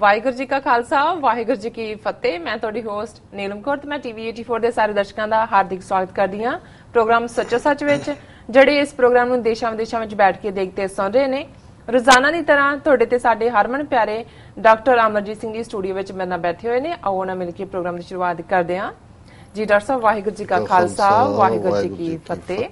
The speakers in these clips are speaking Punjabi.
ਵਾਹਿਗੁਰੂ ਜੀ ਕਾ ਖਾਲਸਾ ਵਾਹਿਗੁਰੂ ਜੀ ਕੀ ਫਤਿਹ। ਮੈਂ ਤੁਹਾਡੀ ਹੋਸਟ ਨੀਲਮ ਕੌਰ ਤੇ ਮੈਂ ਟੀਵੀ 84 ਦੇ ਸਾਰੇ ਦਰਸ਼ਕਾਂ ਦਾ ਹਾਰਦਿਕ ਸਵਾਗਤ ਕਰਦੀ ਹਾਂ ਪ੍ਰੋਗਰਾਮ ਸੱਚੋ ਸੱਚ ਵਿੱਚ, ਜਿਹੜੇ ਇਸ ਪ੍ਰੋਗਰਾਮ ਨੂੰ ਦੇਸ਼ਾਂ ਵਿਦੇਸ਼ਾਂ ਵਿੱਚ ਬੈਠ ਕੇ ਦੇਖਦੇ ਸੁਣ ਰਹੇ ਨੇ। ਰੋਜ਼ਾਨਾ ਦੀ ਤਰ੍ਹਾਂ ਤੁਹਾਡੇ ਤੇ ਸਾਡੇ ਹਰਮਨ ਪਿਆਰੇ ਡਾਕਟਰ ਅਮਰਜੀਤ ਸਿੰਘ ਜੀ ਸਟੂਡੀਓ ਵਿੱਚ ਮੇਰੇ ਨਾਲ ਬੈਠੇ ਹੋਏ ਨੇ। ਆਓ ਉਹਨਾਂ ਮਿਲ ਕੇ ਪ੍ਰੋਗਰਾਮ ਦੀ ਸ਼ੁਰੂਆਤ ਕਰਦੇ ਹਾਂ। ਜੀ ਡਾਕਟਰ ਸਾਹਿਬ, ਵਾਹਿਗੁਰੂ ਜੀ ਕਾ ਖਾਲਸਾ ਵਾਹਿਗੁਰੂ ਜੀ ਕੀ ਫਤਿਹ।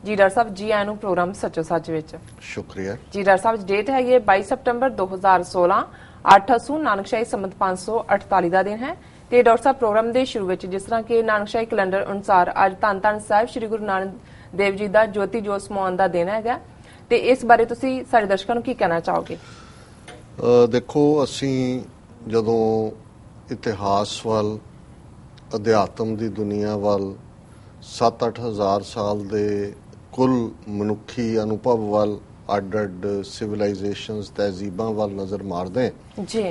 ਜੀ ਡਾਕਟਰ ਸਾਹਿਬ, ਜੀ ਆਇਆਂ ਨੂੰ ਪ੍ਰੋਗਰਾਮ ਸੱਚੋ ਸੱਚ ਵਿੱਚ। ਸ਼ੁਕਰੀਆ ਜੀ ਡਾਕਟਰ ਸਾਹਿਬ, ਡੇਟ ਹੈਗੀ 22 ਸਤੰਬਰ 2016, 8 ਅਸੂ ਨਾਨਕਸ਼ਾਹੀ ਸੰਮਤ 548 ਦਾ ਦਿਨ ਹੈ। ਤੇ ਡਾਕਟਰ ਸਾਹਿਬ, ਪ੍ਰੋਗਰਾਮ ਦੇ ਸ਼ੁਰੂ ਵਿੱਚ ਜਿਸ ਤਰ੍ਹਾਂ ਕਿ ਨਾਨਕਸ਼ਾਹੀ ਕੈਲੰਡਰ ਅਨੁਸਾਰ ਅੱਜ ਧੰਨ ਧੰਨ ਸਾਹਿਬ ਸ੍ਰੀ ਗੁਰੂ ਨਾਨਕ ਦੇਵ ਜੀ ਦਾ ਜੋਤੀ ਜੋਤ ਸਮਾਉਣ ਦਾ ਦਿਨ ਹੈਗਾ, ਤੇ ਇਸ ਬਾਰੇ ਤੁਸੀਂ ਸਾਡੇ ਦਰਸ਼ਕਾਂ ਨੂੰ ਕੀ ਕਹਿਣਾ ਚਾਹੋਗੇ? ਦੇਖੋ, ਅਸੀਂ ਜਦੋਂ ਇਤਿਹਾਸ ਵੱਲ, ਅਧਿਆਤਮ ਦੀ ਦੁਨੀਆ ਵੱਲ, 7-8 ਹਜ਼ਾਰ ਸਾਲ ਦੇ ਕੁੱਲ ਮਨੁੱਖੀ ਅਨੁਭਵ ਵੱਲ, ਅੱਡ-ਅੱਡ ਸਿਵਲਾਈਜੇਸ਼ਨਸ ਤਹਿਜ਼ੀਬਾਂ ਵੱਲ ਨਜ਼ਰ ਮਾਰਦੇ ਜੀ,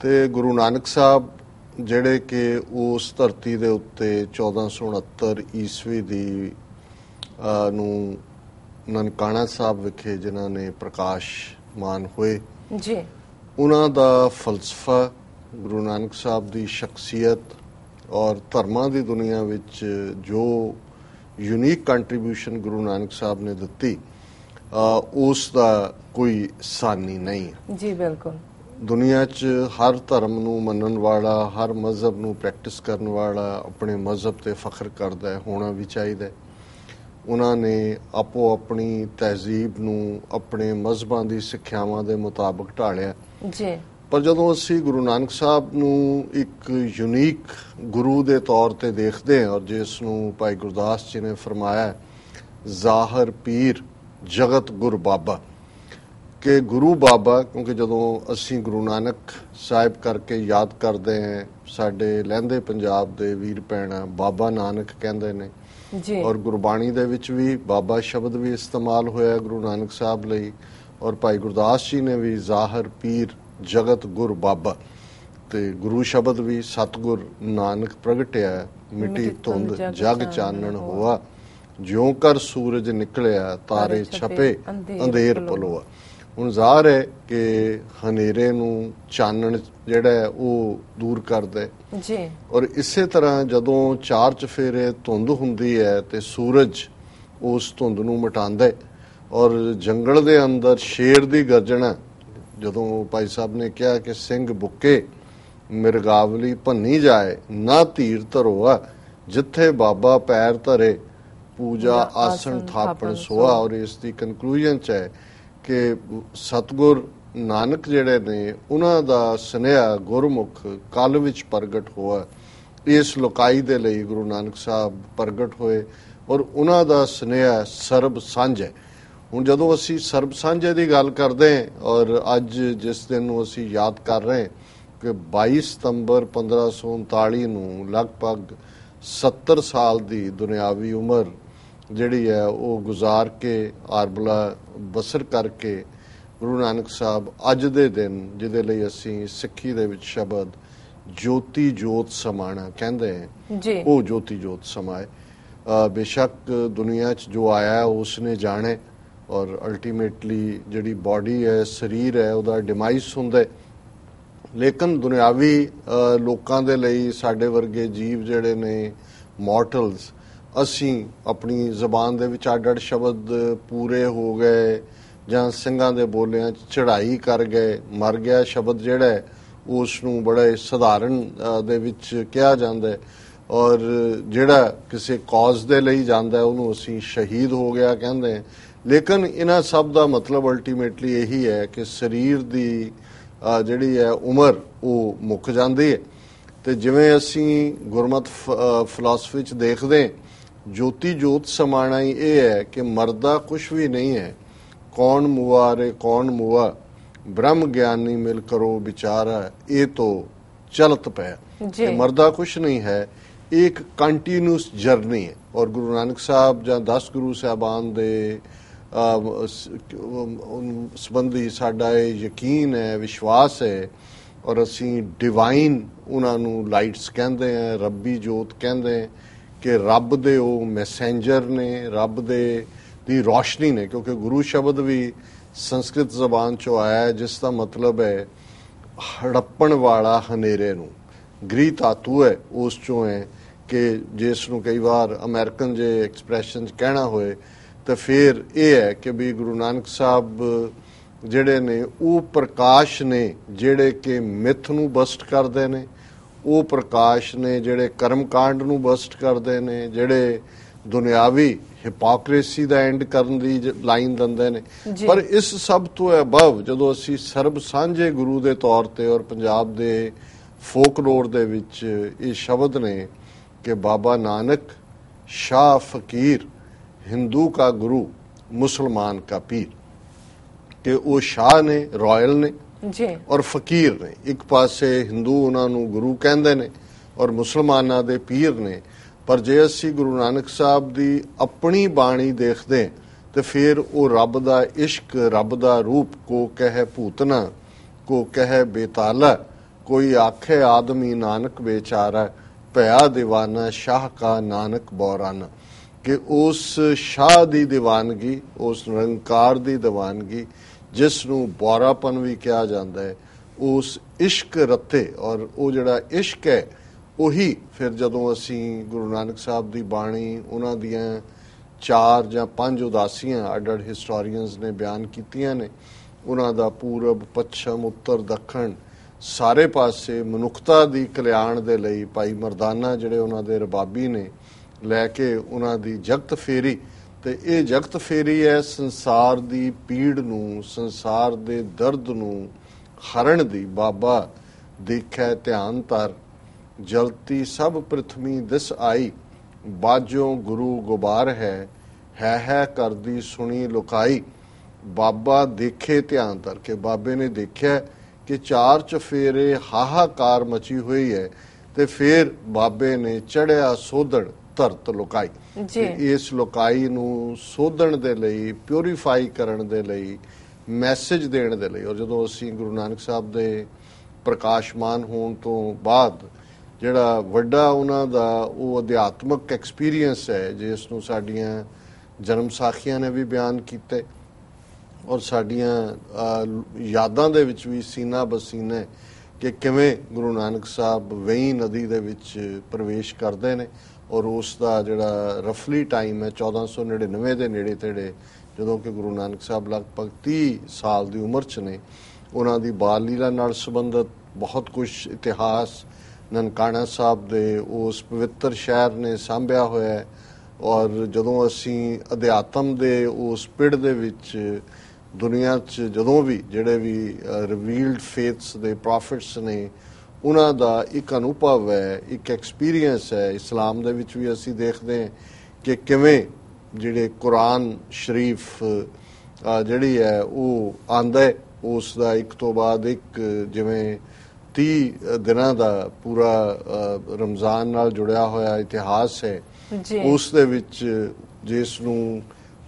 ਤੇ ਗੁਰੂ ਨਾਨਕ ਸਾਹਿਬ ਜਿਹੜੇ ਕਿ ਉਸ ਧਰਤੀ ਦੇ ਉੱਤੇ 1469 ਈਸਵੀ ਦੀ ਨੂੰ ਨਨਕਾਣਾ ਸਾਹਿਬ ਵਿਖੇ ਜਿਨ੍ਹਾਂ ਨੇ ਪ੍ਰਕਾਸ਼ਮਾਨ ਹੋਏ ਜੀ, ਉਹਨਾਂ ਦਾ ਫਲਸਫਾ, ਗੁਰੂ ਨਾਨਕ ਸਾਹਿਬ ਦੀ ਸ਼ਖਸੀਅਤ ਔਰ ਧਰਮਾਂ ਦੀ ਦੁਨੀਆ ਵਿੱਚ ਜੋ ਯੂਨੀਕ ਕੰਟਰੀਬਿਊਸ਼ਨ ਗੁਰੂ ਨਾਨਕ ਸਾਹਿਬ ਨੇ ਦਿੱਤੀ, ਉਸ ਦਾ ਕੋਈ ਸਾਨੀ ਨਹੀਂ ਹੈ। ਜੀ ਬਿਲਕੁਲ। ਦੁਨੀਆ 'ਚ ਹਰ ਧਰਮ ਨੂੰ ਮੰਨਣ ਵਾਲਾ, ਹਰ ਮਜ਼ਹਬ ਨੂੰ ਪ੍ਰੈਕਟਿਸ ਕਰਨ ਵਾਲਾ ਆਪਣੇ ਮਜ਼ਹਬ ਤੇ ਫਖਰ ਕਰਦਾ ਹੈ, ਹੋਣਾ ਵੀ ਚਾਹੀਦਾ ਹੈ। ਉਹਨਾਂ ਨੇ ਆਪੋ ਆਪਣੀ ਤਹਿਜ਼ੀਬ ਨੂੰ ਆਪਣੇ ਮਜ਼ਹਬਾਂ ਦੀ ਸਿੱਖਿਆਵਾਂ ਦੇ ਮੁਤਾਬਕ ਢਾਲਿਆ ਜੀ। ਪਰ ਜਦੋਂ ਅਸੀਂ ਗੁਰੂ ਨਾਨਕ ਸਾਹਿਬ ਨੂੰ ਇੱਕ ਯੂਨੀਕ ਗੁਰੂ ਦੇ ਤੌਰ ਤੇ ਦੇਖਦੇ ਹਾਂ, ਔਰ ਜਿਸ ਨੂੰ ਭਾਈ ਗੁਰਦਾਸ ਜੀ ਨੇ ਫਰਮਾਇਆ ਜ਼ਾਹਰ ਪੀਰ ਜਗਤ ਗੁਰ ਬਾਬਾ, ਕਿ ਗੁਰੂ ਬਾਬਾ, ਕਿਉਂਕਿ ਜਦੋਂ ਅਸੀਂ ਗੁਰੂ ਨਾਨਕ ਸਾਹਿਬ ਕਰਕੇ ਯਾਦ ਕਰਦੇ ਹਾਂ, ਸਾਡੇ ਲਹਿੰਦੇ ਪੰਜਾਬ ਦੇ ਵੀਰ ਭੈਣਾਂ ਬਾਬਾ ਨਾਨਕ ਕਹਿੰਦੇ ਨੇ ਜੀ, ਔਰ ਗੁਰਬਾਣੀ ਦੇ ਵਿੱਚ ਵੀ ਬਾਬਾ ਸ਼ਬਦ ਵੀ ਇਸਤੇਮਾਲ ਹੋਇਆ ਗੁਰੂ ਨਾਨਕ ਸਾਹਿਬ ਲਈ, ਔਰ ਭਾਈ ਗੁਰਦਾਸ ਜੀ ਨੇ ਵੀ ਜ਼ਾਹਰ ਪੀਰ ਜਗਤ ਗੁਰ ਬਾਬਾ, ਤੇ ਗੁਰੂ ਸ਼ਬਦ ਵੀ ਸਤਿਗੁਰ ਨਾਨਕ ਪ੍ਰਗਟਿਆ ਮਿੱਟੀ ਧੁੰਦ ਜਗ ਚਾਨਣ ਹੋਆ, ਜਿਉਂ ਕਰ ਸੂਰਜ ਨਿਕਲਿਆ ਤਾਰੇ ਛਪੇ ਅੰਧੇਰ ਪਲੋਆ। ਹੁਣ ਜ਼ਾਹਰ ਹੈ ਕਿ ਹਨੇਰੇ ਨੂੰ ਚਾਨਣ ਜਿਹੜਾ ਹੈ ਉਹ ਦੂਰ ਕਰਦਾ ਜੀ, ਔਰ ਇਸੇ ਤਰ੍ਹਾਂ ਜਦੋਂ ਚਾਰ ਚਫੇਰੇ ਧੁੰਦ ਹੁੰਦੀ ਹੈ ਤੇ ਸੂਰਜ ਉਸ ਧੁੰਦ ਨੂੰ ਮਿਟਾਉਂਦਾ ਹੈ, ਔਰ ਜੰਗਲ ਦੇ ਅੰਦਰ ਸ਼ੇਰ ਦੀ ਗਰਜਣਾ, ਜਦੋਂ ਭਾਈ ਸਾਹਿਬ ਨੇ ਕਿਹਾ ਕਿ ਸਿੰਘ ਬੁੱਕੇ ਮਿਰਗਾਵਲੀ ਭੰਨੀ ਜਾਏ ਨਾ ਧੀਰ ਧਰੋਆ, ਜਿੱਥੇ ਬਾਬਾ ਪੈਰ ਧਰੇ ਪੂਜਾ ਆਸਣ ਥਾਪਣ ਸੋਆ, ਔਰ ਇਸ ਦੀ ਕਨਕਲੂਜਨ 'ਚ ਹੈ ਕਿ ਸਤਿਗੁਰ ਨਾਨਕ ਜਿਹੜੇ ਨੇ ਉਹਨਾਂ ਦਾ ਸੁਨੇਹਾ ਗੁਰਮੁਖ ਕਲ ਵਿੱਚ ਪ੍ਰਗਟ ਹੋਇਆ। ਇਸ ਲੋਕਾਈ ਦੇ ਲਈ ਗੁਰੂ ਨਾਨਕ ਸਾਹਿਬ ਪ੍ਰਗਟ ਹੋਏ, ਔਰ ਉਹਨਾਂ ਦਾ ਸੁਨੇਹਾ ਸਰਬ ਸਾਂਝ ਹੈ। ਹੁਣ ਜਦੋਂ ਅਸੀਂ ਸਰਬ ਸਾਂਝੇ ਦੀ ਗੱਲ ਕਰਦੇ ਹਾਂ, ਔਰ ਅੱਜ ਜਿਸ ਦਿਨ ਨੂੰ ਅਸੀਂ ਯਾਦ ਕਰ ਰਹੇ ਕਿ 22 ਸਤੰਬਰ 1539 ਨੂੰ ਲਗਭਗ 70 ਸਾਲ ਦੀ ਦੁਨਿਆਵੀ ਉਮਰ ਜਿਹੜੀ ਹੈ ਉਹ ਗੁਜ਼ਾਰ ਕੇ, ਆਰਬਲਾ ਬਸਰ ਕਰਕੇ, ਗੁਰੂ ਨਾਨਕ ਸਾਹਿਬ ਅੱਜ ਦੇ ਦਿਨ ਜਿਹਦੇ ਲਈ ਅਸੀਂ ਸਿੱਖੀ ਦੇ ਵਿੱਚ ਸ਼ਬਦ ਜੋਤੀ ਜੋਤ ਸਮਾਣਾ ਕਹਿੰਦੇ ਹਾਂ, ਉਹ ਜੋਤੀ ਜੋਤ ਸਮਾਏ। ਬੇਸ਼ੱਕ ਦੁਨੀਆ 'ਚ ਜੋ ਆਇਆ ਉਸ ਨੇ ਜਾਣੇ, ਔਰ ਅਲਟੀਮੇਟਲੀ ਜਿਹੜੀ ਬਾਡੀ ਹੈ, ਸਰੀਰ ਹੈ, ਉਹਦਾ ਡਿਮਾਈਸ ਹੁੰਦਾ, ਲੇਕਿਨ ਦੁਨਿਆਵੀ ਲੋਕਾਂ ਦੇ ਲਈ, ਸਾਡੇ ਵਰਗੇ ਜੀਵ ਜਿਹੜੇ ਨੇ ਮੋਰਟਲਸ, ਅਸੀਂ ਆਪਣੀ ਜ਼ਬਾਨ ਦੇ ਵਿੱਚ ਅੱਡ-ਅੱਡ ਸ਼ਬਦ ਪੂਰੇ ਹੋ ਗਏ ਜਾਂ ਸਿੰਘਾਂ ਦੇ ਬੋਲਿਆਂ 'ਚ ਚੜ੍ਹਾਈ ਕਰ ਗਏ, ਮਰ ਗਿਆ ਸ਼ਬਦ ਜਿਹੜਾ ਹੈ ਉਸ ਨੂੰ ਬੜੇ ਸਧਾਰਨ ਦੇ ਵਿੱਚ ਕਿਹਾ ਜਾਂਦਾ, ਔਰ ਜਿਹੜਾ ਕਿਸੇ ਕੌਜ਼ ਦੇ ਲਈ ਜਾਂਦਾ ਉਹਨੂੰ ਅਸੀਂ ਸ਼ਹੀਦ ਹੋ ਗਿਆ ਕਹਿੰਦੇ ਹਾਂ। ਲੇਕਿਨ ਇਹਨਾਂ ਸਭ ਦਾ ਮਤਲਬ ਅਲਟੀਮੇਟਲੀ ਇਹੀ ਹੈ ਕਿ ਸਰੀਰ ਦੀ ਜਿਹੜੀ ਹੈ ਉਮਰ ਉਹ ਮੁੱਕ ਜਾਂਦੀ ਹੈ। ਤੇ ਜਿਵੇਂ ਅਸੀਂ ਗੁਰਮਤ ਫਿਲਾਸਫੀ 'ਚ ਦੇਖਦੇ, ਜੋਤੀ ਜੋਤ ਸਮਾਣਾ ਹੀ ਇਹ ਹੈ ਕਿ ਮਰਦਾ ਕੁਛ ਵੀ ਨਹੀਂ ਹੈ, ਕੌਣ ਮੁਆ ਰੇ ਕੌਣ ਮੁਆ, ਬ੍ਰਹਮ ਗਿਆਨੀ ਮਿਲ ਕਰੋ ਵਿਚਾਰਾ, ਇਹ ਤੋਂ ਚਲਤ ਪਿਆ। ਮਰਦਾ ਕੁਛ ਨਹੀਂ ਹੈ, ਇੱਕ ਕੰਟੀਨਿਊਸ ਜਰਨੀ ਹੈ। ਔਰ ਗੁਰੂ ਨਾਨਕ ਸਾਹਿਬ ਜਾਂ 10 ਗੁਰੂ ਸਾਹਿਬਾਨ ਦੇ ਸੰਬੰਧੀ ਸਾਡਾ ਇਹ ਯਕੀਨ ਹੈ, ਵਿਸ਼ਵਾਸ ਹੈ, ਔਰ ਅਸੀਂ ਡਿਵਾਈਨ ਉਹਨਾਂ ਨੂੰ ਲਾਈਟਸ ਕਹਿੰਦੇ ਹਾਂ, ਰੱਬੀ ਜੋਤ ਕਹਿੰਦੇ, ਕਿ ਰੱਬ ਦੇ ਉਹ ਮੈਸੇਂਜਰ ਨੇ, ਰੱਬ ਦੀ ਰੋਸ਼ਨੀ ਨੇ, ਕਿਉਂਕਿ ਗੁਰੂ ਸ਼ਬਦ ਵੀ ਸੰਸਕ੍ਰਿਤ ਜ਼ਬਾਨ 'ਚੋਂ ਆਇਆ, ਜਿਸ ਦਾ ਮਤਲਬ ਹੈ ਹੜੱਪਣ ਵਾਲਾ ਹਨੇਰੇ ਨੂੰ, ਗ੍ਰੀ ਧਾਤੂ ਹੈ ਉਸ ਚੋਂ ਹੈ ਕਿ ਜਿਸ ਨੂੰ ਕਈ ਵਾਰ ਅਮਰੀਕਨ ਜੇ ਐਕਸਪ੍ਰੈਸ਼ਨ 'ਚ ਕਹਿਣਾ ਹੋਏ ਤਾਂ ਫਿਰ ਇਹ ਹੈ ਕਿ ਵੀ ਗੁਰੂ ਨਾਨਕ ਸਾਹਿਬ ਜਿਹੜੇ ਨੇ ਉਹ ਪ੍ਰਕਾਸ਼ ਨੇ ਜਿਹੜੇ ਕਿ ਮਿੱਥ ਨੂੰ ਬਸਟ ਕਰਦੇ ਨੇ, ਉਹ ਪ੍ਰਕਾਸ਼ ਨੇ ਜਿਹੜੇ ਕਰਮਕਾਂਡ ਨੂੰ ਬਸਟ ਕਰਦੇ ਨੇ, ਜਿਹੜੇ ਦੁਨਿਆਵੀ ਹਿਪੋਕ੍ਰੇਸੀ ਦਾ ਐਂਡ ਕਰਨ ਦੀ ਲਾਈਨ ਦਿੰਦੇ ਨੇ। ਪਰ ਇਸ ਸਭ ਤੋਂ ਅਬਵ ਜਦੋਂ ਅਸੀਂ ਸਰਬ ਸਾਂਝੇ ਗੁਰੂ ਦੇ ਤੌਰ ਤੇ ਔਰ ਪੰਜਾਬ ਦੇ ਫੋਕਲੋਰ ਦੇ ਵਿੱਚ ਇਹ ਸ਼ਬਦ ਨੇ ਕਿ ਬਾਬਾ ਨਾਨਕ ਸ਼ਾਹ ਫਕੀਰ ਹਿੰਦੂ ਕਾ ਗੁਰੂ ਮੁਸਲਮਾਨ ਕਾ ਪੀਰ, ਕਿ ਉਹ ਸ਼ਾਹ ਨੇ, ਰਾਇਲ ਨੇ ਜੀ, ਔਰ ਫਕੀਰ ਨੇ। ਇੱਕ ਪਾਸੇ ਹਿੰਦੂ ਉਹਨਾਂ ਨੂੰ ਗੁਰੂ ਕਹਿੰਦੇ ਨੇ ਔਰ ਮੁਸਲਮਾਨਾਂ ਦੇ ਪੀਰ ਨੇ। ਪਰ ਜੇ ਅਸੀਂ ਗੁਰੂ ਨਾਨਕ ਸਾਹਿਬ ਦੀ ਆਪਣੀ ਬਾਣੀ ਦੇਖਦੇ ਤੇ ਫਿਰ ਉਹ ਰੱਬ ਦਾ ਇਸ਼ਕ, ਰੱਬ ਦਾ ਰੂਪ, ਕੋ ਕਹੇ ਭੂਤਨਾ ਕੋ ਕਹੇ ਬੇਤਾਲਾ, ਕੋਈ ਆਖੇ ਆਦਮੀ ਨਾਨਕ ਬੇਚਾਰਾ, ਭਇਆ ਦੀਵਾਨਾ ਸ਼ਾਹ ਕਾ ਨਾਨਕ ਬੌਰਾਨਾ, ਕਿ ਉਸ ਸ਼ਾਹ ਦੀ ਦੀਵਾਨਗੀ, ਉਸ ਨਿਰੰਕਾਰ ਦੀ ਦੀਵਾਨਗੀ ਜਿਸ ਨੂੰ ਬੌਰਾਪਨ ਵੀ ਕਿਹਾ ਜਾਂਦਾ ਹੈ, ਉਸ ਇਸ਼ਕ ਰੱਤੇ। ਔਰ ਉਹ ਜਿਹੜਾ ਇਸ਼ਕ ਹੈ ਉਹੀ ਫਿਰ ਜਦੋਂ ਅਸੀਂ ਗੁਰੂ ਨਾਨਕ ਸਾਹਿਬ ਦੀ ਬਾਣੀ, ਉਹਨਾਂ ਦੀਆਂ 4 ਜਾਂ 5 ਉਦਾਸੀਆਂ ਅੱਡ-ਅੱਡ ਹਿਸਟੋਰੀਅਨਸ ਨੇ ਬਿਆਨ ਕੀਤੀਆਂ ਨੇ, ਉਹਨਾਂ ਦਾ ਪੂਰਬ, ਪੱਛਮ, ਉੱਤਰ, ਦੱਖਣ ਸਾਰੇ ਪਾਸੇ ਮਨੁੱਖਤਾ ਦੀ ਕਲਿਆਣ ਦੇ ਲਈ ਭਾਈ ਮਰਦਾਨਾ ਜਿਹੜੇ ਉਹਨਾਂ ਦੇ ਰਬਾਬੀ ਨੇ ਲੈ ਕੇ ਉਹਨਾਂ ਦੀ ਜਗਤ ਫੇਰੀ। ਤੇ ਇਹ ਜਗਤ ਫੇਰੀ ਹੈ ਸੰਸਾਰ ਦੀ ਪੀੜ ਨੂੰ, ਸੰਸਾਰ ਦੇ ਦਰਦ ਨੂੰ ਹਰਨ ਦੀ। ਬਾਬਾ ਦੇਖੈ ਧਿਆਨ ਧਰ, ਜਲਤੀ ਸਭ ਪ੍ਰਿਥਵੀ ਦਿਸ ਆਈ, ਬਾਜੋਂ ਗੁਰੂ ਗੁਬਾਰ ਹੈ ਕਰਦੀ ਸੁਣੀ ਲੁਕਾਈ। ਬਾਬਾ ਦੇਖੇ ਧਿਆਨ ਧਰ ਕੇ ਬਾਬੇ ਨੇ ਦੇਖਿਆ ਕਿ 4 ਚਫੇਰੇ ਹਾਹਾਕਾਰ ਮਚੀ ਹੋਈ ਹੈ ਤੇ ਫਿਰ ਬਾਬੇ ਨੇ ਚੜਿਆ ਸੋਧਣ ਧਰਤ ਲੁਕਾਈ। ਇਸ ਲੁਕਾਈ ਨੂੰ ਸੋਧਣ ਦੇ ਲਈ, ਪਿਉਰੀਫਾਈ ਕਰਨ ਦੇ ਲਈ, ਮੈਸੇਜ ਦੇਣ ਦੇ ਲਈ। ਔਰ ਜਦੋਂ ਅਸੀਂ ਗੁਰੂ ਨਾਨਕ ਸਾਹਿਬ ਦੇ ਪ੍ਰਕਾਸ਼ਮਾਨ ਹੋਣ ਤੋਂ ਬਾਅਦ ਜਿਹੜਾ ਵੱਡਾ ਉਹਨਾਂ ਦਾ ਉਹ ਅਧਿਆਤਮਕ ਐਕਸਪੀਰੀਅੰਸ ਹੈ ਜਿਸ ਨੂੰ ਸਾਡੀਆਂ ਜਨਮ ਸਾਖੀਆਂ ਨੇ ਵੀ ਬਿਆਨ ਕੀਤੇ ਔਰ ਸਾਡੀਆਂ ਯਾਦਾਂ ਦੇ ਵਿੱਚ ਵੀ ਸੀਨਾ ਬਸੀਨਾ ਕਿ ਕਿਵੇਂ ਗੁਰੂ ਨਾਨਕ ਸਾਹਿਬ ਵੇਈ ਨਦੀ ਦੇ ਵਿੱਚ ਪ੍ਰਵੇਸ਼ ਕਰਦੇ ਨੇ। ਔਰ ਉਸ ਦਾ ਜਿਹੜਾ ਰਫਲੀ ਟਾਈਮ ਹੈ 1499 ਦੇ ਨੇੜੇ ਤੇੜੇ, ਜਦੋਂ ਕਿ ਗੁਰੂ ਨਾਨਕ ਸਾਹਿਬ ਲਗਭਗ 30 ਸਾਲ ਦੀ ਉਮਰ 'ਚ ਨੇ। ਉਹਨਾਂ ਦੀ ਬਾਲ ਲੀਲਾ ਨਾਲ ਸੰਬੰਧਿਤ ਬਹੁਤ ਕੁਝ ਇਤਿਹਾਸ ਨਨਕਾਣਾ ਸਾਹਿਬ ਦੇ ਉਸ ਪਵਿੱਤਰ ਸ਼ਹਿਰ ਨੇ ਸਾਂਭਿਆ ਹੋਇਆ ਹੈ। ਔਰ ਜਦੋਂ ਅਸੀਂ ਅਧਿਆਤਮ ਦੇ ਉਸ ਪਿੜ ਦੇ ਵਿੱਚ ਦੁਨੀਆ 'ਚ ਜਦੋਂ ਵੀ ਜਿਹੜੇ ਵੀ ਰਿਵੀਲਡ ਫੇਥਸ ਦੇ ਪ੍ਰੋਫਿਟਸ ਨੇ ਉਹਨਾਂ ਦਾ ਇੱਕ ਅਨੁਭਵ ਹੈ, ਇੱਕ ਐਕਸਪੀਰੀਅੰਸ ਹੈ। ਇਸਲਾਮ ਦੇ ਵਿੱਚ ਵੀ ਅਸੀਂ ਦੇਖਦੇ ਹਾਂ ਕਿ ਕਿਵੇਂ ਜਿਹੜੇ ਕੁਰਾਨ ਸ਼ਰੀਫ ਜਿਹੜੀ ਹੈ ਉਹ ਆਂਦਾ ਹੈ, ਉਸ ਦਾ ਇੱਕ ਤੋਂ ਬਾਅਦ ਇੱਕ ਜਿਵੇਂ 30 ਦਿਨਾਂ ਦਾ ਪੂਰਾ ਰਮਜ਼ਾਨ ਨਾਲ ਜੁੜਿਆ ਹੋਇਆ ਇਤਿਹਾਸ ਹੈ। ਉਸ ਦੇ ਵਿੱਚ ਜਿਸ ਨੂੰ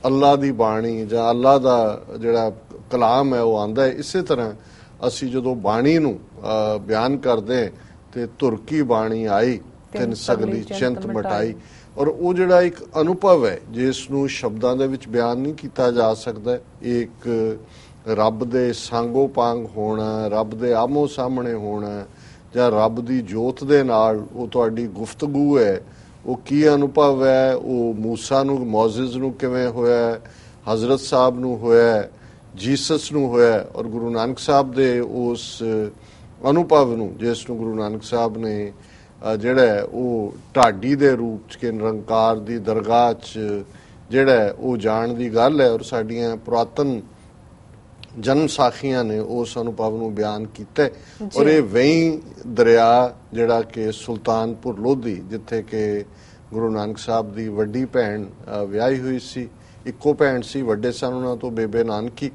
ਅੱਲਾ ਦੀ ਬਾਣੀ ਜਾਂ ਅੱਲਾ ਦਾ ਜਿਹੜਾ ਕਲਾਮ ਹੈ ਉਹ ਆਂਦਾ ਹੈ। ਇਸੇ ਤਰ੍ਹਾਂ ਅਸੀਂ ਜਦੋਂ ਬਾਣੀ ਨੂੰ ਬਿਆਨ ਕਰਦੇ ਤੇ ਤੁਰਕੀ ਬਾਣੀ ਆਈ ਤਿੰਨ ਸਗਲੀ ਚਿੰਤ ਮਟਾਈ। ਔਰ ਉਹ ਜਿਹੜਾ ਇੱਕ ਅਨੁਭਵ ਹੈ ਜਿਸ ਨੂੰ ਸ਼ਬਦਾਂ ਦੇ ਵਿੱਚ ਬਿਆਨ ਨਹੀਂ ਕੀਤਾ ਜਾ ਸਕਦਾ। ਇੱਕ ਰੱਬ ਦੇ ਸਾਂਗੋ ਪਾਂਗ ਹੋਣਾ, ਰੱਬ ਦੇ ਆਮੋ ਸਾਹਮਣੇ ਹੋਣਾ ਜਾਂ ਰੱਬ ਦੀ ਜੋਤ ਦੇ ਨਾਲ ਉਹ ਤੁਹਾਡੀ ਗੁਫ਼ਤਗੂ ਹੈ, ਉਹ ਕੀ ਅਨੁਭਵ ਹੈ। ਉਹ ਮੂਸਾ ਨੂੰ, ਮੌਜ਼ਿਜ਼ ਨੂੰ ਕਿਵੇਂ ਹੋਇਆ, ਹਜ਼ਰਤ ਸਾਹਿਬ ਨੂੰ ਹੋਇਆ, ਜੀਸਸ ਨੂੰ ਹੋਇਆ। ਔਰ ਗੁਰੂ ਨਾਨਕ ਸਾਹਿਬ ਦੇ ਉਸ ਅਨੁਭਵ ਨੂੰ ਜਿਸ ਨੂੰ ਗੁਰੂ ਨਾਨਕ ਸਾਹਿਬ ਨੇ ਜਿਹੜਾ ਉਹ ਢਾਡੀ ਦੇ ਰੂਪ 'ਚ ਕਿ ਨਿਰੰਕਾਰ ਦੀ ਦਰਗਾਹ 'ਚ ਜਿਹੜਾ ਉਹ ਜਾਣ ਦੀ ਗੱਲ ਹੈ। ਔਰ ਸਾਡੀਆਂ ਪੁਰਾਤਨ ਜਨਮ ਸਾਖੀਆਂ ਨੇ ਉਸ ਅਨੁਭਵ ਨੂੰ ਬਿਆਨ ਕੀਤਾ। ਔਰ ਇਹ ਵੇਈ ਦਰਿਆ ਜਿਹੜਾ ਕਿ ਸੁਲਤਾਨਪੁਰ ਲੋਧੀ, ਜਿੱਥੇ ਕਿ ਗੁਰੂ ਨਾਨਕ ਸਾਹਿਬ ਦੀ ਵੱਡੀ ਭੈਣ ਵਿਆਹੀ ਹੋਈ ਸੀ, ਇੱਕੋ ਭੈਣ ਸੀ, ਵੱਡੇ ਸਨ ਉਹਨਾਂ ਤੋਂ ਬੇਬੇ ਨਾਨਕੀ।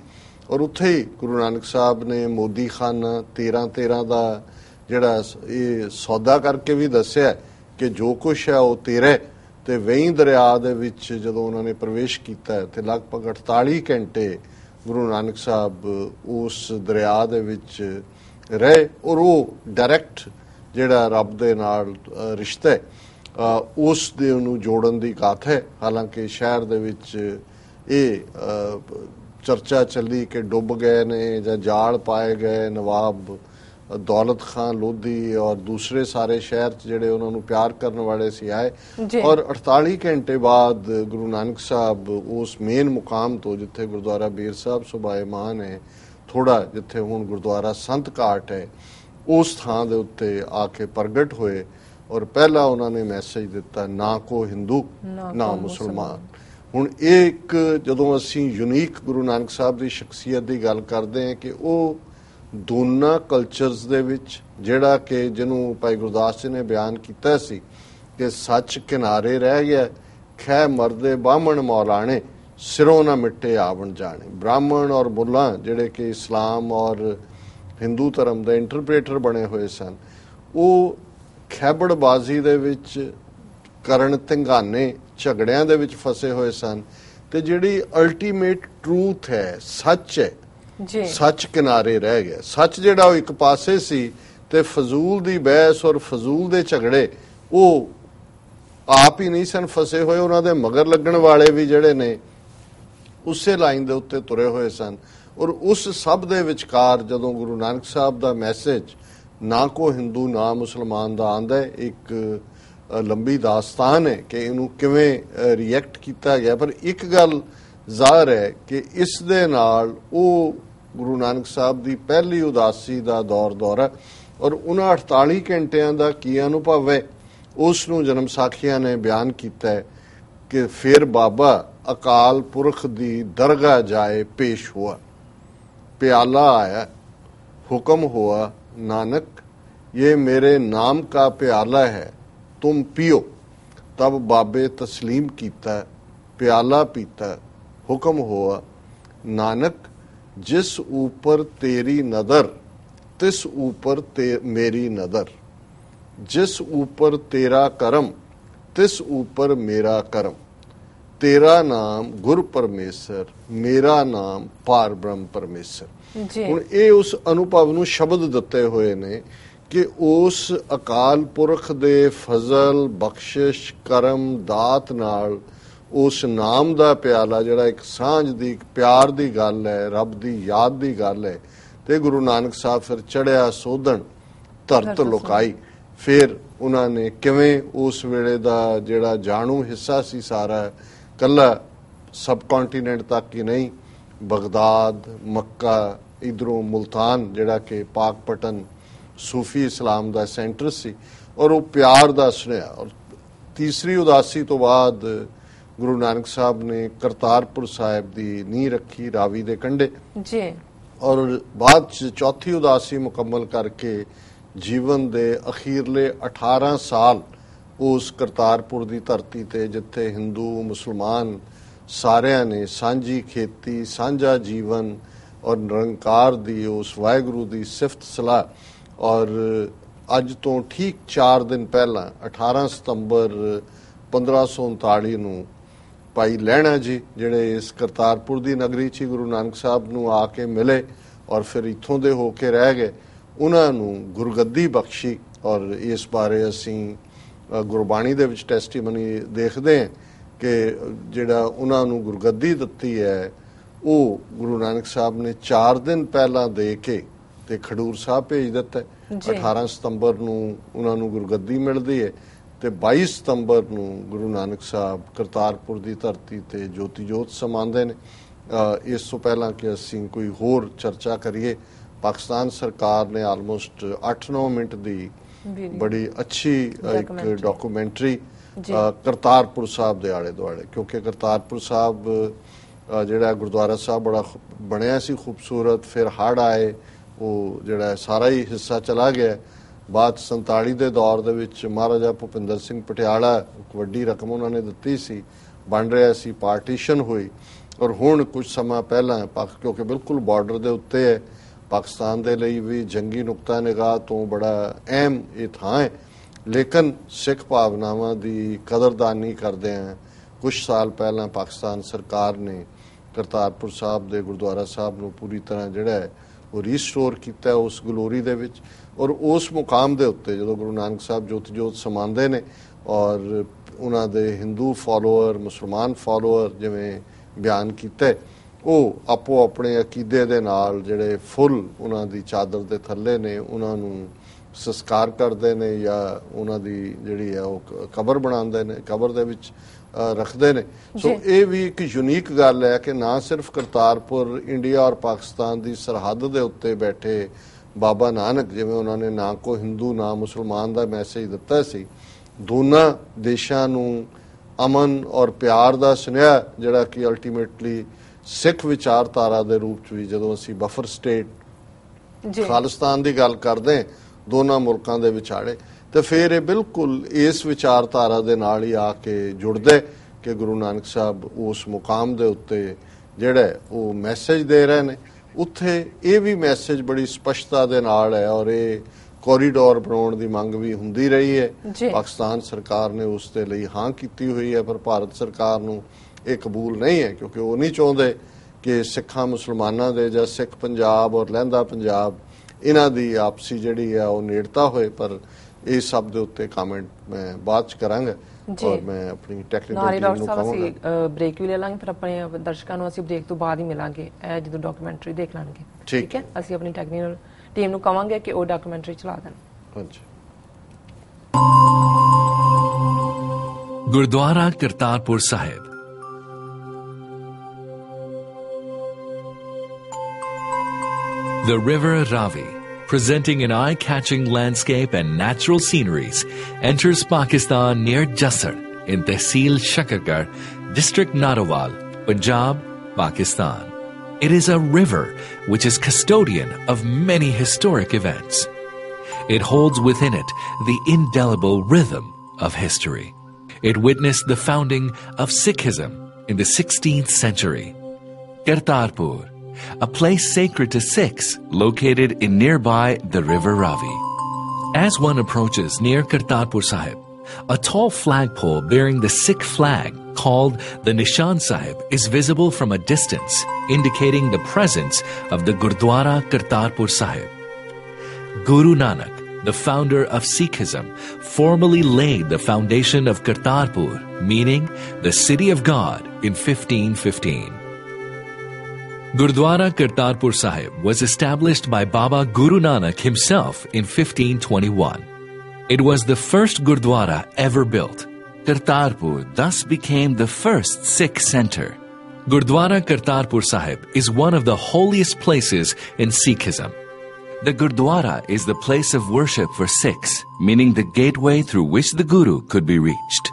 ਔਰ ਉੱਥੇ ਹੀ ਗੁਰੂ ਨਾਨਕ ਸਾਹਿਬ ਨੇ ਮੋਦੀ ਖਾਨਾ 13 ਦਾ ਜਿਹੜਾ ਇਹ ਸੌਦਾ ਕਰਕੇ ਵੀ ਦੱਸਿਆ ਕਿ ਜੋ ਕੁਛ ਹੈ ਉਹ ਤੇਰਾ। ਤੇ ਵੇਈ ਦਰਿਆ ਦੇ ਵਿੱਚ ਜਦੋਂ ਉਹਨਾਂ ਨੇ ਪ੍ਰਵੇਸ਼ ਕੀਤਾ ਤੇ ਲਗਭਗ 48 ਘੰਟੇ ਗੁਰੂ ਨਾਨਕ ਸਾਹਿਬ ਉਸ ਦਰਿਆ ਦੇ ਵਿੱਚ ਰਹੇ। ਔਰ ਉਹ ਡਾਇਰੈਕਟ ਜਿਹੜਾ ਰੱਬ ਦੇ ਨਾਲ ਰਿਸ਼ਤਾ ਹੈ ਉਸ ਦੇ ਨੂੰ ਜੋੜਨ ਦੀ ਗਾਥਾ ਹੈ। ਹਾਲਾਂਕਿ ਸ਼ਹਿਰ ਦੇ ਵਿੱਚ ਇਹ ਚਰਚਾ ਚੱਲੀ ਕਿ ਡੁੱਬ ਗਏ ਨੇ ਜਾਂ ਜਾਲ ਪਾਏ ਗਏ ਨਵਾਬ दौलत खान लोधी और दूसरे सारे शहर ਜਿਹੜੇ ਉਹਨਾਂ ਨੂੰ ਪਿਆਰ ਕਰਨ ਵਾਲੇ ਸੀ ਆਏ ਜੀ। ਔਰ 48 ਘੰਟੇ ਬਾਅਦ ਗੁਰੂ ਨਾਨਕ ਸਾਹਿਬ ਉਸ ਮੇਨ ਮੁਕਾਮ ਤੋਂ ਜਿੱਥੇ ਗੁਰਦੁਆਰਾ ਬੀਰ ਸਾਹਿਬ ਸੁਭਾਏਮਾਨ ਹੈ ਥੋੜਾ ਜਿੱਥੇ ਹੁਣ ਗੁਰਦੁਆਰਾ ਸੰਤ ਘਾਟ ਹੈ ਉਸ ਥਾਂ ਦੇ ਉੱਤੇ ਆ ਕੇ ਪ੍ਰਗਟ ਹੋਏ ਔਰ ਪਹਿਲਾ ਉਹਨਾਂ ਨੇ ਮੈਸੇਜ ਦਿੱਤਾ ਨਾ ਕੋ ਹਿੰਦੂ ਨਾ ਮੁਸਲਮਾਨ। ਹੁਣ ਇਹ ਇੱਕ ਜਦੋਂ ਅਸੀਂ ਯੂਨੀਕ ਗੁਰੂ ਨਾਨਕ ਸਾਹਿਬ ਦੀ ਸ਼ਖਸੀਅਤ ਦੀ ਗੱਲ ਕਰਦੇ ਹਾਂ ਕਿ ਉਹ ਦੋਨਾਂ ਕਲਚਰਸ ਦੇ ਵਿੱਚ ਜਿਹੜਾ ਕਿ ਜਿਹਨੂੰ ਭਾਈ ਗੁਰਦਾਸ ਜੀ ਨੇ ਬਿਆਨ ਕੀਤਾ ਸੀ ਕਿ ਸੱਚ ਕਿਨਾਰੇ ਰਹਿ ਗਿਆ ਖੈ ਮਰਦੇ ਬਾਹਮਣ ਮੌਲਾਣੇ ਸਿਰੋਂ ਨਾ ਮਿੱਟੇ ਆਵਣ ਜਾਣੇ। ਬ੍ਰਾਹਮਣ ਔਰ ਮੁੱਲਾ ਜਿਹੜੇ ਕਿ ਇਸਲਾਮ ਔਰ ਹਿੰਦੂ ਧਰਮ ਦੇ ਇੰਟਰਪ੍ਰੇਟਰ ਬਣੇ ਹੋਏ ਸਨ ਉਹ ਖੈਬੜਬਾਜ਼ੀ ਦੇ ਵਿੱਚ ਕਰਨ ਧੰਗਾਨੇ ਝਗੜਿਆਂ ਦੇ ਵਿੱਚ ਫਸੇ ਹੋਏ ਸਨ ਤੇ ਜਿਹੜੀ ਅਲਟੀਮੇਟ ਟਰੂਥ ਹੈ ਸੱਚ ਹੈ ਜੀ ਸੱਚ ਕਿਨਾਰੇ ਰਹਿ ਗਿਆ। ਸੱਚ ਜਿਹੜਾ ਉਹ ਇੱਕ ਪਾਸੇ ਸੀ ਤੇ ਫਜ਼ੂਲ ਦੀ ਬਹਿਸ ਔਰ ਫਜ਼ੂਲ ਦੇ ਝਗੜੇ ਉਹ ਆਪ ਹੀ ਨਹੀਂ ਸਨ ਫਸੇ ਹੋਏ ਉਹਨਾਂ ਦੇ ਮਗਰ ਲੱਗਣ ਵਾਲੇ ਵੀ ਜਿਹੜੇ ਨੇ ਉਸੇ ਲਾਈਨ ਦੇ ਉੱਤੇ ਤੁਰੇ ਹੋਏ ਸਨ। ਔਰ ਉਸ ਸਭ ਦੇ ਵਿਚਕਾਰ ਜਦੋਂ ਗੁਰੂ ਨਾਨਕ ਸਾਹਿਬ ਦਾ ਮੈਸੇਜ ਨਾ ਕੋ ਹਿੰਦੂ ਨਾ ਮੁਸਲਮਾਨ ਦਾ ਆਂਦਾ ਇੱਕ ਲੰਬੀ ਦਾਸਤਾਨ ਹੈ ਕਿ ਇਹਨੂੰ ਕਿਵੇਂ ਰਿਐਕਟ ਕੀਤਾ ਗਿਆ ਪਰ ਇੱਕ ਗੱਲ ਜ਼ਾਹਰ ਹੈ ਕਿ ਇਸ ਦੇ ਨਾਲ ਉਹ ਗੁਰੂ ਨਾਨਕ ਸਾਹਿਬ ਦੀ ਪਹਿਲੀ ਉਦਾਸੀ ਦਾ ਦੌਰ ਹੈ ਔਰ ਉਹਨਾਂ 48 ਘੰਟਿਆਂ ਦਾ ਕੀ ਅਨੁਭਵ ਹੈ ਉਸ ਨੂੰ ਜਨਮ ਸਾਖੀਆਂ ਨੇ ਬਿਆਨ ਕੀਤਾ ਹੈ ਕਿ ਫਿਰ ਬਾਬਾ ਅਕਾਲ ਪੁਰਖ ਦੀ ਦਰਗਾਹ ਜਾਏ ਪੇਸ਼ ਹੁਆ प्याला आया हुक्म हुआ नानक ये मेरे नाम का प्याला है तुम पियो। तब बाबे तस्लीम कीता प्याला पीता हुक्म हुआ नानक जिस ऊपर तेरी नदर तिस ऊपर मेरी नदर जिस ऊपर तेरा करम तिस ऊपर मेरा करम तेरा नाम गुर परमेश्वर मेरा नाम पार ब्रह्म परमेश्वर। ਹੁਣ ਇਹ ਉਸ ਅਨੁਭਵ ਨੂੰ ਸ਼ਬਦ ਦਿੱਤੇ ਹੋਏ ਨੇ ਕਿ ਉਸ ਅਕਾਲ ਪੁਰਖ ਦੇ ਫਜ਼ਲ ਬਖਸ਼ਿਸ਼ ਕਰਮ ਦਾਤ ਨਾਲ ਉਸ ਨਾਮ ਦਾ ਪਿਆਲਾ ਜਿਹੜਾ ਇੱਕ ਸਾਂਝ ਦੀ ਇੱਕ ਪਿਆਰ ਦੀ ਗੱਲ ਹੈ ਰੱਬ ਦੀ ਯਾਦ ਦੀ ਗੱਲ ਹੈ ਤੇ ਗੁਰੂ ਨਾਨਕ ਸਾਹਿਬ ਫਿਰ ਚੜਿਆ ਸੋਧਣ ਧਰਤ ਲੁਕਾਈ। ਫਿਰ ਉਹਨਾਂ ਨੇ ਕਿਵੇਂ ਉਸ ਵੇਲੇ ਦਾ ਜਿਹੜਾ ਜਾਣੂ ਹਿੱਸਾ ਸੀ ਸਾਰਾ ਕੱਲਾ ਸਬ ਕੰਟੀਨੈਂਟ ਤੱਕ ਹੀ ਨਹੀਂ ਬਗਦਾਦ ਮੱਕਾ ਇਧਰੋਂ ਮੁਲਤਾਨ ਜਿਹੜਾ ਕਿ ਪਾਕਪਟਨ ਸੂਫੀ ਇਸਲਾਮ ਦਾ ਸੈਂਟਰ ਸੀ ਔਰ ਉਹ ਪਿਆਰ ਦਾ ਸੁਨੇਹਾ। ਔਰ ਤੀਸਰੀ ਉਦਾਸੀ ਤੋਂ ਬਾਅਦ ਗੁਰੂ ਨਾਨਕ ਸਾਹਿਬ ਨੇ ਕਰਤਾਰਪੁਰ ਸਾਹਿਬ ਦੀ ਨੀਂਹ ਰੱਖੀ ਰਾਵੀ ਦੇ ਕੰਢੇ ਜੀ ਔਰ ਬਾਅਦ ਚ ਚੌਥੀ ਉਦਾਸੀ ਮੁਕੰਮਲ ਕਰਕੇ ਜੀਵਨ ਦੇ ਅਖੀਰਲੇ 18 ਸਾਲ ਉਸ ਕਰਤਾਰਪੁਰ ਦੀ ਧਰਤੀ ਤੇ ਜਿੱਥੇ ਹਿੰਦੂ ਮੁਸਲਮਾਨ ਸਾਰਿਆਂ ਨੇ ਸਾਂਝੀ ਖੇਤੀ ਸਾਂਝਾ ਜੀਵਨ ਔਰ ਨਿਰੰਕਾਰ ਦੀ ਉਸ ਵਾਹਿਗੁਰੂ ਦੀ ਸਿਫਤ ਸਲਾਹ ਔਰ ਅੱਜ ਤੋਂ ਠੀਕ 4 ਦਿਨ ਪਹਿਲਾਂ 18 ਸਤੰਬਰ 1539 ਨੂੰ ਭਾਈ ਲਹਿਣਾ ਜੀ ਜਿਹੜੇ ਇਸ ਕਰਤਾਰਪੁਰ ਦੀ ਨਗਰੀ 'ਚ ਗੁਰੂ ਨਾਨਕ ਸਾਹਿਬ ਨੂੰ ਆ ਕੇ ਮਿਲੇ ਔਰ ਫਿਰ ਇੱਥੋਂ ਦੇ ਹੋ ਕੇ ਰਹਿ ਗਏ ਉਹਨਾਂ ਨੂੰ ਗੁਰਗੱਦੀ ਬਖਸ਼ੀ ਔਰ ਇਸ ਬਾਰੇ ਅਸੀਂ ਗੁਰਬਾਣੀ ਦੇ ਵਿੱਚ ਟੈਸਟੀਮਨੀ ਦੇਖਦੇ ਹਾਂ ਕਿ ਜਿਹੜਾ ਉਹਨਾਂ ਨੂੰ ਗੁਰਗੱਦੀ ਦਿੱਤੀ ਹੈ ਉਹ ਗੁਰੂ ਨਾਨਕ ਸਾਹਿਬ ਨੇ 4 ਦਿਨ ਪਹਿਲਾਂ ਦੇ ਕੇ ਤੇ ਖਡੂਰ ਸਾਹਿਬ ਭੇਜ ਦਿੱਤਾ। 18 ਸਤੰਬਰ ਨੂੰ ਉਹਨਾਂ ਨੂੰ ਗੁਰਗੱਦੀ ਮਿਲਦੀ ਹੈ ਤੇ 22 ਸਤੰਬਰ ਨੂੰ ਗੁਰੂ ਨਾਨਕ ਸਾਹਿਬ ਕਰਤਾਰਪੁਰ ਦੀ ਧਰਤੀ ਤੇ ਜੋਤੀ ਜੋਤ ਸਮਾਉਂਦੇ ਨੇ। ਇਸ ਤੋਂ ਪਹਿਲਾਂ ਕਿ ਅਸੀਂ ਕੋਈ ਹੋਰ ਚਰਚਾ ਕਰੀਏ ਪਾਕਿਸਤਾਨ ਸਰਕਾਰ ਨੇ ਆਲਮੋਸਟ 8-9 ਮਿੰਟ ਦੀ ਬੜੀ ਅੱਛੀ ਇੱਕ ਡਾਕੂਮੈਂਟਰੀ ਕਰਤਾਰਪੁਰ ਸਾਹਿਬ ਦੇ ਆਲੇ ਦੁਆਲੇ ਕਿਉਂਕਿ ਕਰਤਾਰਪੁਰ ਸਾਹਿਬ ਜਿਹੜਾ ਗੁਰਦੁਆਰਾ ਸਾਹਿਬ ਬੜਾ ਬਣਿਆ ਸੀ ਖੂਬਸੂਰਤ ਫਿਰ ਹੜ੍ਹ ਆਏ ਉਹ ਜਿਹੜਾ ਸਾਰਾ ਹੀ ਹਿੱਸਾ ਚਲਾ ਗਿਆ। ਬਾਅਦ 47 ਦੇ ਦੌਰ ਦੇ ਵਿੱਚ ਮਹਾਰਾਜਾ ਭੁਪਿੰਦਰ ਸਿੰਘ ਪਟਿਆਲਾ ਇੱਕ ਵੱਡੀ ਰਕਮ ਉਹਨਾਂ ਨੇ ਦਿੱਤੀ ਸੀ ਬਣ ਰਿਹਾ ਸੀ ਪਾਰਟੀਸ਼ਨ ਹੋਈ ਔਰ ਹੁਣ ਕੁਝ ਸਮਾਂ ਪਹਿਲਾਂ ਕਿਉਂਕਿ ਬਿਲਕੁਲ ਬਾਰਡਰ ਦੇ ਉੱਤੇ ਹੈ ਪਾਕਿਸਤਾਨ ਦੇ ਲਈ ਵੀ ਜੰਗੀ ਨੁਕਤਾ ਨਿਗਾਹ ਤੋਂ ਬੜਾ ਅਹਿਮ ਇਹ ਥਾਂ ਹੈ ਲੇਕਿਨ ਸਿੱਖ ਭਾਵਨਾਵਾਂ ਦੀ ਕਦਰਦਾਨੀ ਕਰਦੇ ਆ ਕੁਝ ਸਾਲ ਪਹਿਲਾਂ ਪਾਕਿਸਤਾਨ ਸਰਕਾਰ ਨੇ ਕਰਤਾਰਪੁਰ ਸਾਹਿਬ ਦੇ ਗੁਰਦੁਆਰਾ ਸਾਹਿਬ ਨੂੰ ਪੂਰੀ ਤਰ੍ਹਾਂ ਜਿਹੜਾ ਹੈ ਉਹ ਰੀਸਟੋਰ ਕੀਤਾ ਉਸ ਗਲੋਰੀ ਦੇ ਵਿੱਚ ਔਰ ਉਸ ਮੁਕਾਮ ਦੇ ਉੱਤੇ ਜਦੋਂ ਗੁਰੂ ਨਾਨਕ ਸਾਹਿਬ ਜੋਤੀ ਜੋਤ ਸਮਾਉਂਦੇ ਨੇ ਔਰ ਉਹਨਾਂ ਦੇ ਹਿੰਦੂ ਫਾਲੋਅਰ ਮੁਸਲਮਾਨ ਫਾਲੋਅਰ ਜਿਵੇਂ ਬਿਆਨ ਕੀਤਾ ਉਹ ਆਪੋ ਆਪਣੇ ਅਕੀਦੇ ਦੇ ਨਾਲ ਜਿਹੜੇ ਫੁੱਲ ਉਹਨਾਂ ਦੀ ਚਾਦਰ ਦੇ ਥੱਲੇ ਨੇ ਉਹਨਾਂ ਨੂੰ ਸੰਸਕਾਰ ਕਰਦੇ ਨੇ ਜਾਂ ਉਹਨਾਂ ਦੀ ਜਿਹੜੀ ਹੈ ਉਹ ਕਬਰ ਬਣਾਉਂਦੇ ਨੇ, ਕਬਰ ਦੇ ਵਿੱਚ ਰੱਖਦੇ ਨੇ। ਸੋ ਇਹ ਵੀ ਇੱਕ ਯੂਨੀਕ ਗੱਲ ਹੈ ਕਿ ਨਾ ਸਿਰਫ ਕਰਤਾਰਪੁਰ ਇੰਡੀਆ ਔਰ ਪਾਕਿਸਤਾਨ ਦੀ ਸਰਹੱਦ ਦੇ ਉੱਤੇ ਬੈਠੇ ਬਾਬਾ ਨਾਨਕ, ਜਿਵੇਂ ਉਹਨਾਂ ਨੇ ਨਾ ਕੋਈ ਹਿੰਦੂ ਨਾ ਮੁਸਲਮਾਨ ਦਾ ਮੈਸੇਜ ਦਿੱਤਾ ਸੀ, ਦੋਨਾਂ ਦੇਸ਼ਾਂ ਨੂੰ ਅਮਨ ਔਰ ਪਿਆਰ ਦਾ ਸੁਨੇਹਾ ਜਿਹੜਾ ਕਿ ਅਲਟੀਮੇਟਲੀ ਸਿੱਖ ਵਿਚਾਰਧਾਰਾ ਦੇ ਰੂਪ 'ਚ ਵੀ ਜਦੋਂ ਅਸੀਂ ਬਫਰ ਸਟੇਟ ਖਾਲਿਸਤਾਨ ਦੀ ਗੱਲ ਕਰਦੇ ਦੋਨਾਂ ਮੁਲਕਾਂ ਦੇ ਵਿਚਾਲੇ, ਤੇ ਫਿਰ ਇਹ ਬਿਲਕੁਲ ਇਸ ਵਿਚਾਰਧਾਰਾ ਦੇ ਨਾਲ ਹੀ ਆ ਕੇ ਜੁੜਦੇ ਕਿ ਗੁਰੂ ਨਾਨਕ ਸਾਹਿਬ ਉਸ ਮੁਕਾਮ ਦੇ ਉੱਤੇ ਜਿਹੜਾ ਉਹ ਮੈਸੇਜ ਦੇ ਰਹੇ ਨੇ। ਉੱਥੇ ਇਹ ਵੀ ਮੈਸੇਜ ਬੜੀ ਸਪਸ਼ਟਤਾ ਦੇ ਨਾਲ ਹੈ ਔਰ ਇਹ ਕੋਰੀਡੋਰ ਬਣਾਉਣ ਦੀ ਮੰਗ ਵੀ ਹੁੰਦੀ ਰਹੀ ਹੈ। ਪਾਕਿਸਤਾਨ ਸਰਕਾਰ ਨੇ ਉਸ ਦੇ ਲਈ ਹਾਂ ਕੀਤੀ ਹੋਈ ਹੈ, ਪਰ ਭਾਰਤ ਸਰਕਾਰ ਨੂੰ ਇਹ ਕਬੂਲ ਨਹੀਂ ਹੈ ਕਿਉਂਕਿ ਉਹ ਨਹੀਂ ਚਾਹੁੰਦੇ ਕਿ ਸਿੱਖਾਂ ਮੁਸਲਮਾਨਾਂ ਦੇ ਜਾਂ ਸਿੱਖ ਪੰਜਾਬ ਔਰ ਲਹਿੰਦਾ ਪੰਜਾਬ ਇਹਨਾਂ ਦੀ ਆਪਸੀ ਜਿਹੜੀ ਹੈ ਉਹ ਨੇੜਤਾ ਹੋਏ। ਪਰ ਇਸ ਸਭ ਦੇ ਉੱਤੇ ਕਮੈਂਟ ਮੈਂ ਬਾਅਦ ਚ ਕਰਾਂਗਾ ਔਰ ਮੈਂ ਆਪਣੀ ਟੈਕਨੀਕਲ ਟੀਮ ਨੂੰ ਕਹਾਂਗਾ। ਅਸੀਂ ਬ੍ਰੇਕ ਵੀ ਲੈ ਲਾਂਗੇ, ਫਿਰ ਆਪਣੇ ਦਰਸ਼ਕਾਂ ਨੂੰ ਅਸੀਂ ਬ੍ਰੇਕ ਤੋਂ ਬਾਅਦ ਹੀ ਮਿਲਾਂਗੇ ਇਹ ਜਦੋਂ ਡਾਕੂਮੈਂਟਰੀ ਦੇਖ ਲਾਂਗੇ। ਠੀਕ ਹੈ, ਅਸੀਂ ਆਪਣੀ ਟੈਕਨੀਕਲ ਟੀਮ ਨੂੰ ਕਹਾਂਗੇ ਕਿ ਉਹ ਡਾਕੂਮੈਂਟਰੀ ਚਲਾ ਦੇਣ। ਹਾਂਜੀ। Gurdwara Kartarpur Sahib. The river Ravi, presenting an eye-catching landscape and natural sceneries, enters Pakistan near Jasar in Tehsil Shakargarh, district Narowal, Punjab, Pakistan. It is a river which is custodian of many historic events. It holds within it the indelible rhythm of history. It witnessed the founding of Sikhism in the 16th century. Kartarpur, a place sacred to Sikhs located in nearby the river Ravi. As one approaches near Kartarpur Sahib, a tall flagpole bearing the Sikh flag called the Nishan Sahib is visible from a distance, indicating the presence of the Gurdwara Kartarpur Sahib. Guru Nanak, the founder of Sikhism, formally laid the foundation of Kartarpur, meaning the city of God, in 1515. Gurdwara Kartarpur Sahib was established by Baba Guru Nanak himself in 1521. It was the first Gurdwara ever built. Kartarpur thus became the first Sikh center. Gurdwara Kartarpur Sahib is one of the holiest places in Sikhism. The Gurdwara is the place of worship for Sikhs, meaning the gateway through which the Guru could be reached.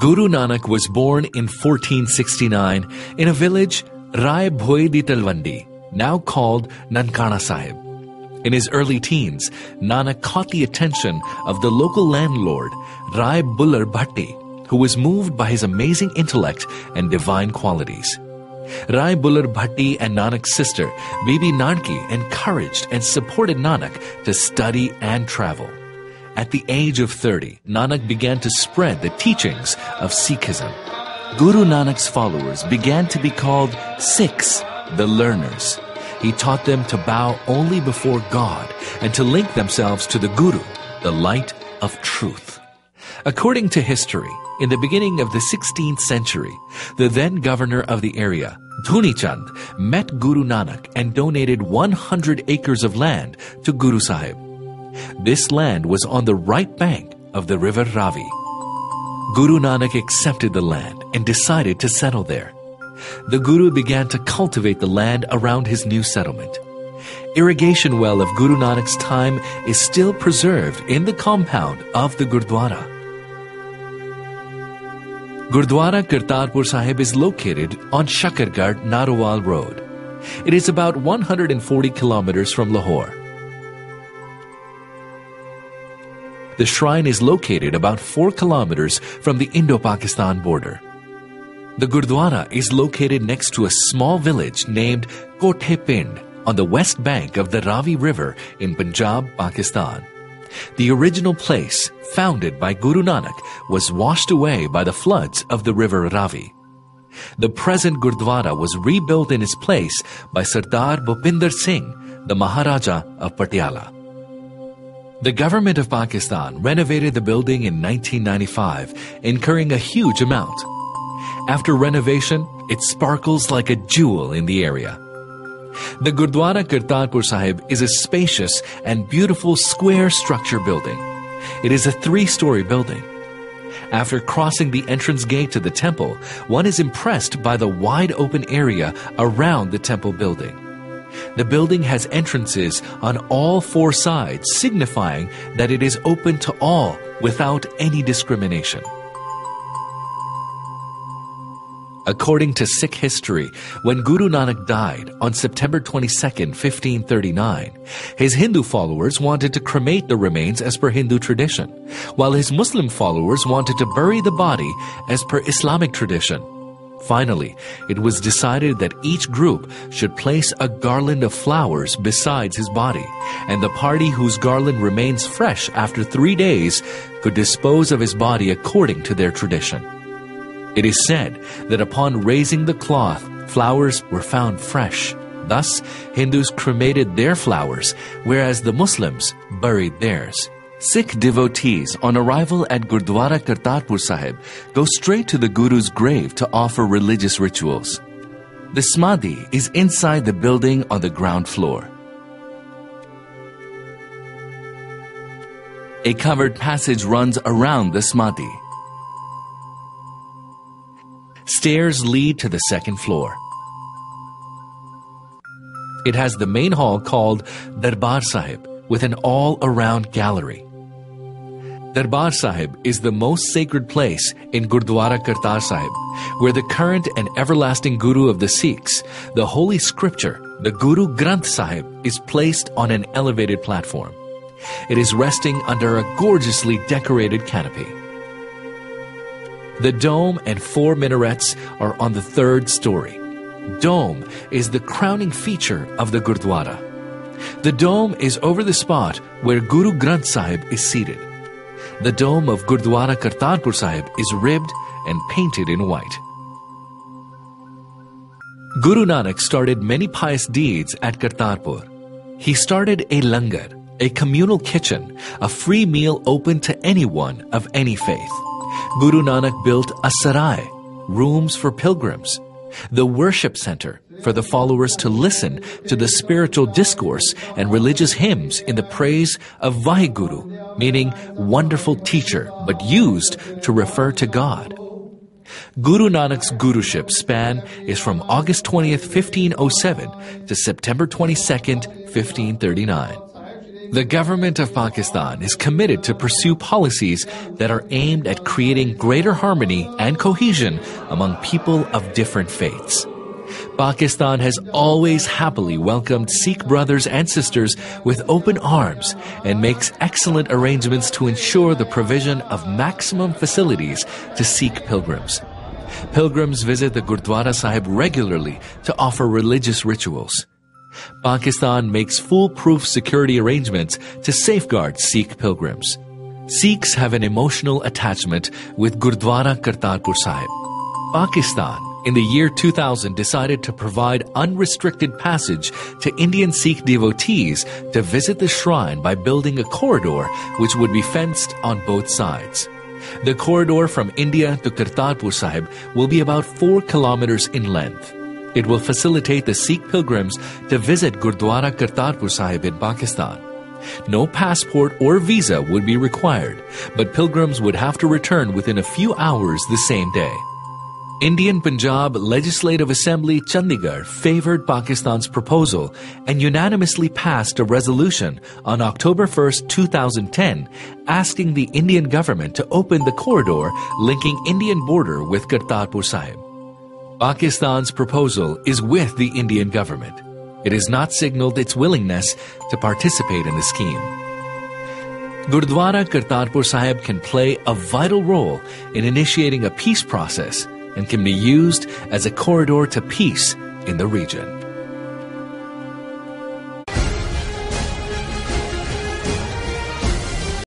Guru Nanak was born in 1469 in a village Rai Bhoi di Talwandi, now called Nankana Sahib. In his early teens, Nanak caught the attention of the local landlord, Rai Buller Bhatti, who was moved by his amazing intellect and divine qualities. Rai Buller Bhatti and Nanak's sister, Bibi Nanki, encouraged and supported Nanak to study and travel. At the age of 30, Nanak began to spread the teachings of Sikhism. Guru Nanak's followers began to be called Sikhs, the learners. He taught them to bow only before God and to link themselves to the Guru, the light of truth. According to history, in the beginning of the 16th century, the then governor of the area, Dhuni Chand, met Guru Nanak and donated 100 acres of land to Guru Sahib. This land was on the right bank of the river Ravi. Guru Nanak accepted the land and decided to settle there. The Guru began to cultivate the land around his new settlement. Irrigation well of Guru Nanak's time is still preserved in the compound of the Gurdwara. Gurdwara Kartarpur Sahib is located on Shakargarh Narowal Road. It is about 140 kilometers from Lahore. The shrine is located about 4 kilometers from the Indo-Pakistan border. The Gurdwara is located next to a small village named Kothe Pind on the west bank of the Ravi River in Punjab, Pakistan. The original place, founded by Guru Nanak, was washed away by the floods of the river Ravi. The present Gurdwara was rebuilt in its place by Sardar Bhupinder Singh, the Maharaja of Patiala. The government of Pakistan renovated the building in 1995, incurring a huge amount. After renovation, it sparkles like a jewel in the area. The Gurdwara Kartarpur Sahib is a spacious and beautiful square structure building. It is a 3-story building. After crossing the entrance gate to the temple, one is impressed by the wide open area around the temple building. The building has entrances on all 4 sides, signifying that it is open to all without any discrimination. According to Sikh history, when Guru Nanak died on September 22, 1539, his Hindu followers wanted to cremate the remains as per Hindu tradition, while his Muslim followers wanted to bury the body as per Islamic tradition. Finally, it was decided that each group should place a garland of flowers besides his body, and the party whose garland remains fresh after 3 days could dispose of his body according to their tradition. It is said that upon raising the cloth, flowers were found fresh. Thus, Hindus cremated their flowers, whereas the Muslims buried theirs. Sikh devotees on arrival at Gurdwara Kartarpur Sahib go straight to the Guru's grave to offer religious rituals. The Samadhi is inside the building on the ground floor. A covered passage runs around the Samadhi. Stairs lead to the second floor. It has the main hall called Darbar Sahib with an all-around gallery. Darbar Sahib is the most sacred place in Gurdwara Kartar Sahib, where the current and everlasting Guru of the Sikhs, the Holy Scripture, the Guru Granth Sahib, is placed on an elevated platform. It is resting under a gorgeously decorated canopy. The dome and 4 minarets are on the 3rd story. Dome is the crowning feature of the Gurdwara. The dome is over the spot where Guru Granth Sahib is seated. The dome of Gurdwara Kartarpur Sahib is ribbed and painted in white. Guru Nanak started many pious deeds at Kartarpur. He started a langar, a communal kitchen, a free meal open to anyone of any faith. Guru Nanak built a sarai, rooms for pilgrims, the worship center for the followers to listen to the spiritual discourse and religious hymns in the praise of Vaheguru, meaning wonderful teacher, but used to refer to God. Guru Nanak's guruship span is from August 20th, 1507 to September 22nd, 1539. The government of Pakistan is committed to pursue policies that are aimed at creating greater harmony and cohesion among people of different faiths. Pakistan has always happily welcomed Sikh brothers and sisters with open arms and makes excellent arrangements to ensure the provision of maximum facilities to Sikh pilgrims. Pilgrims visit the Gurdwara Sahib regularly to offer religious rituals. Pakistan makes foolproof security arrangements to safeguard Sikh pilgrims. Sikhs have an emotional attachment with Gurdwara Kartarpur Sahib. Pakistan, in the year 2000, decided to provide unrestricted passage to Indian Sikh devotees to visit the shrine by building a corridor which would be fenced on both sides. The corridor from India to Kartarpur Sahib will be about 4 kilometers in length. It will facilitate the Sikh pilgrims to visit Gurdwara Kartarpur Sahib in Pakistan. No passport or visa would be required, but pilgrims would have to return within a few hours the same day. Indian Punjab Legislative Assembly Chandigarh favored Pakistan's proposal and unanimously passed a resolution on October 1st, 2010, asking the Indian government to open the corridor linking Indian border with Kartarpur Sahib. Pakistan's proposal is with the Indian government. It has not signaled its willingness to participate in the scheme. Gurdwara Kartarpur Sahib can play a vital role in initiating a peace process and can be used as a corridor to peace in the region.